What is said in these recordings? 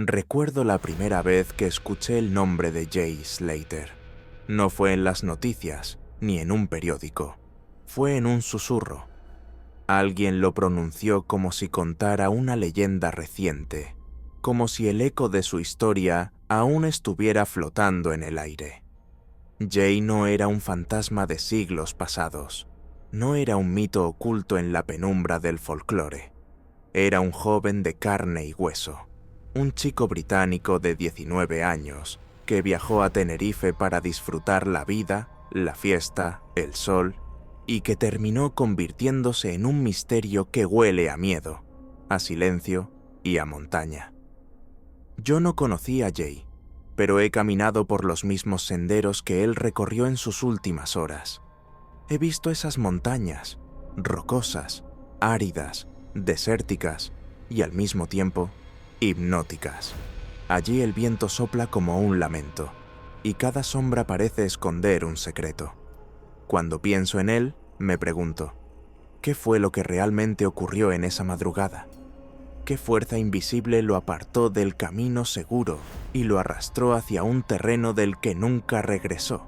Recuerdo la primera vez que escuché el nombre de Jay Slater. No fue en las noticias, ni en un periódico. Fue en un susurro. Alguien lo pronunció como si contara una leyenda reciente, como si el eco de su historia aún estuviera flotando en el aire. Jay no era un fantasma de siglos pasados. No era un mito oculto en la penumbra del folclore. Era un joven de carne y hueso. Un chico británico de 19 años que viajó a Tenerife para disfrutar la vida, la fiesta, el sol, y que terminó convirtiéndose en un misterio que huele a miedo, a silencio y a montaña. Yo no conocí a Jay, pero he caminado por los mismos senderos que él recorrió en sus últimas horas. He visto esas montañas, rocosas, áridas, desérticas y al mismo tiempo hipnóticas. Allí el viento sopla como un lamento, y cada sombra parece esconder un secreto. Cuando pienso en él, me pregunto, ¿qué fue lo que realmente ocurrió en esa madrugada? ¿Qué fuerza invisible lo apartó del camino seguro y lo arrastró hacia un terreno del que nunca regresó?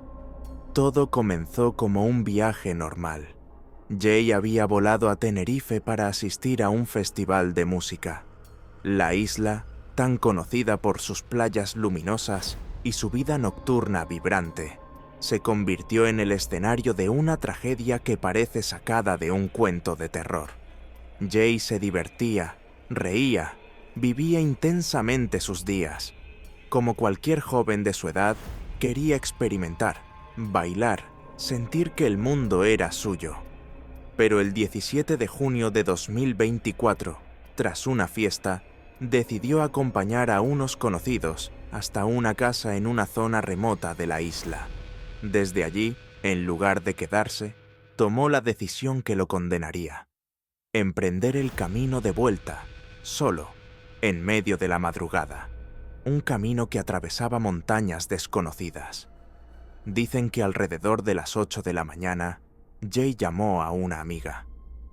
Todo comenzó como un viaje normal. Jay había volado a Tenerife para asistir a un festival de música. La isla, tan conocida por sus playas luminosas y su vida nocturna vibrante, se convirtió en el escenario de una tragedia que parece sacada de un cuento de terror. Jay se divertía, reía, vivía intensamente sus días. Como cualquier joven de su edad, quería experimentar, bailar, sentir que el mundo era suyo. Pero el 17 de junio de 2024, tras una fiesta, decidió acompañar a unos conocidos hasta una casa en una zona remota de la isla. Desde allí, en lugar de quedarse, tomó la decisión que lo condenaría: emprender el camino de vuelta, solo, en medio de la madrugada, un camino que atravesaba montañas desconocidas. Dicen que alrededor de las 8 de la mañana, Jay llamó a una amiga.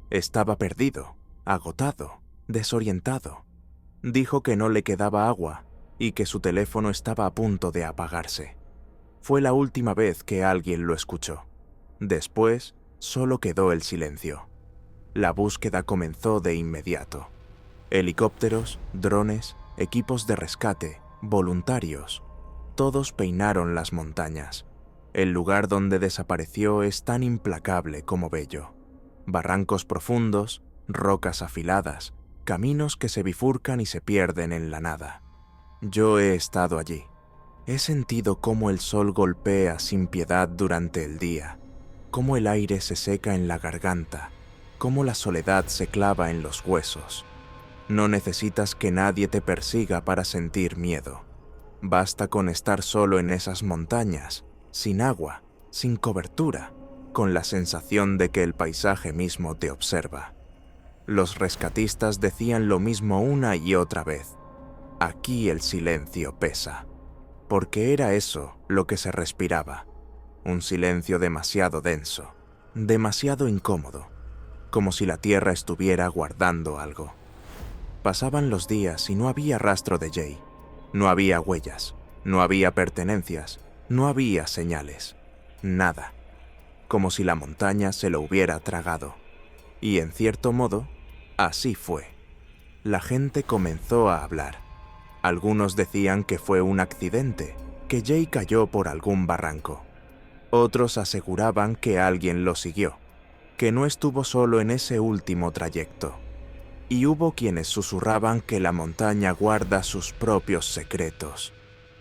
Estaba perdido, agotado, desorientado. Dijo que no le quedaba agua y que su teléfono estaba a punto de apagarse. Fue la última vez que alguien lo escuchó. Después, solo quedó el silencio. La búsqueda comenzó de inmediato. Helicópteros, drones, equipos de rescate, voluntarios, todos peinaron las montañas. El lugar donde desapareció es tan implacable como bello. Barrancos profundos, rocas afiladas, caminos que se bifurcan y se pierden en la nada. Yo he estado allí. He sentido cómo el sol golpea sin piedad durante el día, cómo el aire se seca en la garganta, cómo la soledad se clava en los huesos. No necesitas que nadie te persiga para sentir miedo. Basta con estar solo en esas montañas, sin agua, sin cobertura, con la sensación de que el paisaje mismo te observa. Los rescatistas decían lo mismo una y otra vez: aquí el silencio pesa. Porque era eso lo que se respiraba, un silencio demasiado denso, demasiado incómodo, como si la tierra estuviera guardando algo. Pasaban los días y no había rastro de Jay. No había huellas, no había pertenencias, no había señales, nada. Como si la montaña se lo hubiera tragado. Y en cierto modo, así fue. La gente comenzó a hablar. Algunos decían que fue un accidente, que Jay cayó por algún barranco. Otros aseguraban que alguien lo siguió, que no estuvo solo en ese último trayecto. Y hubo quienes susurraban que la montaña guarda sus propios secretos,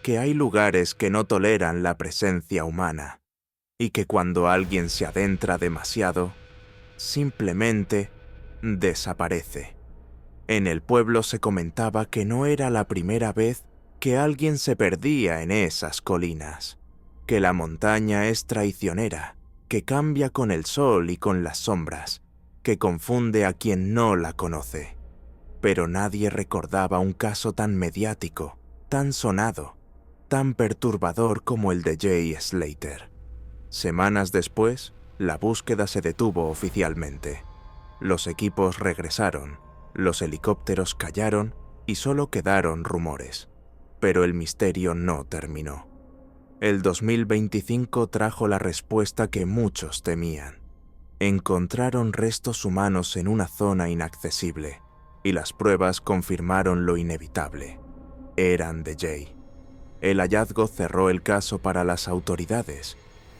que hay lugares que no toleran la presencia humana, y que cuando alguien se adentra demasiado, simplemente desaparece. En el pueblo se comentaba que no era la primera vez que alguien se perdía en esas colinas, que la montaña es traicionera, que cambia con el sol y con las sombras, que confunde a quien no la conoce. Pero nadie recordaba un caso tan mediático, tan sonado, tan perturbador como el de Jay Slater. Semanas después, la búsqueda se detuvo oficialmente. Los equipos regresaron, los helicópteros callaron y solo quedaron rumores. Pero el misterio no terminó. El 2025 trajo la respuesta que muchos temían. Encontraron restos humanos en una zona inaccesible, y las pruebas confirmaron lo inevitable. Eran de Jay. El hallazgo cerró el caso para las autoridades,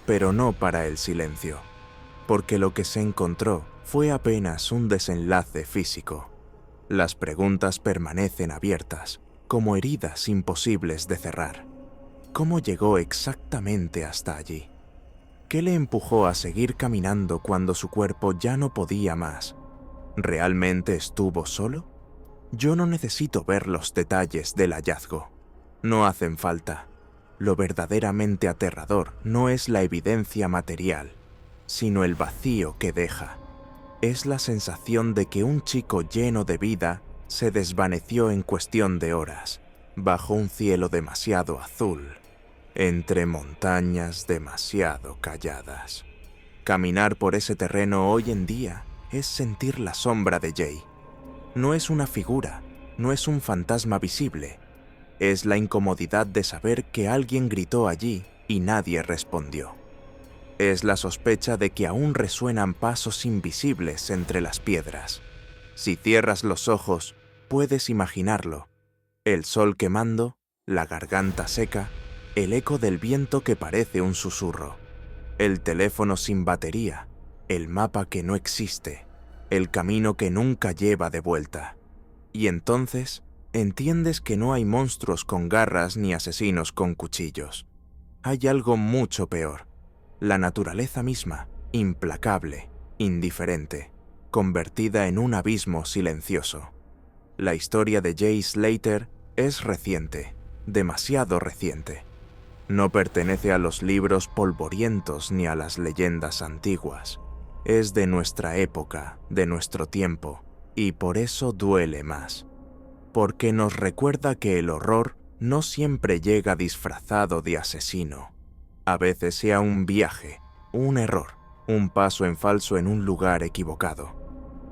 pero no para el silencio, porque lo que se encontró fue apenas un desenlace físico. Las preguntas permanecen abiertas, como heridas imposibles de cerrar. ¿Cómo llegó exactamente hasta allí? ¿Qué le empujó a seguir caminando cuando su cuerpo ya no podía más? ¿Realmente estuvo solo? Yo no necesito ver los detalles del hallazgo. No hacen falta. Lo verdaderamente aterrador no es la evidencia material, sino el vacío que deja. Es la sensación de que un chico lleno de vida se desvaneció en cuestión de horas, bajo un cielo demasiado azul, entre montañas demasiado calladas. Caminar por ese terreno hoy en día es sentir la sombra de Jay. No es una figura, no es un fantasma visible. Es la incomodidad de saber que alguien gritó allí y nadie respondió. Es la sospecha de que aún resuenan pasos invisibles entre las piedras. Si cierras los ojos, puedes imaginarlo. El sol quemando, la garganta seca, el eco del viento que parece un susurro, el teléfono sin batería, el mapa que no existe, el camino que nunca lleva de vuelta. Y entonces entiendes que no hay monstruos con garras ni asesinos con cuchillos. Hay algo mucho peor. La naturaleza misma, implacable, indiferente, convertida en un abismo silencioso. La historia de Jay Slater es reciente, demasiado reciente. No pertenece a los libros polvorientos ni a las leyendas antiguas. Es de nuestra época, de nuestro tiempo, y por eso duele más. Porque nos recuerda que el horror no siempre llega disfrazado de asesino. A veces sea un viaje, un error, un paso en falso en un lugar equivocado.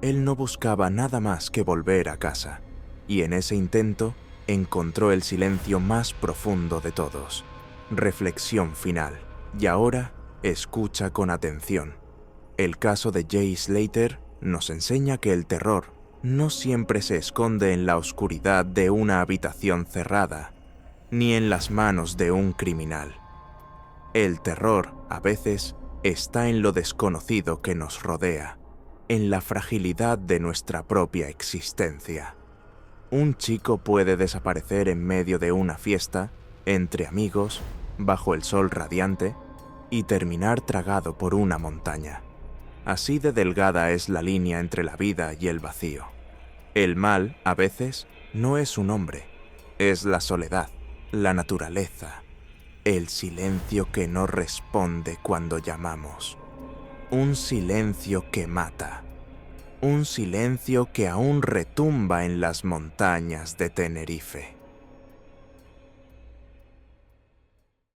Él no buscaba nada más que volver a casa, y en ese intento encontró el silencio más profundo de todos. Reflexión final. Y ahora, escucha con atención. El caso de Jay Slater nos enseña que el terror no siempre se esconde en la oscuridad de una habitación cerrada, ni en las manos de un criminal. El terror, a veces, está en lo desconocido que nos rodea, en la fragilidad de nuestra propia existencia. Un chico puede desaparecer en medio de una fiesta, entre amigos, bajo el sol radiante, y terminar tragado por una montaña. Así de delgada es la línea entre la vida y el vacío. El mal, a veces, no es un hombre, es la soledad, la naturaleza, el silencio que no responde cuando llamamos. Un silencio que mata. Un silencio que aún retumba en las montañas de Tenerife.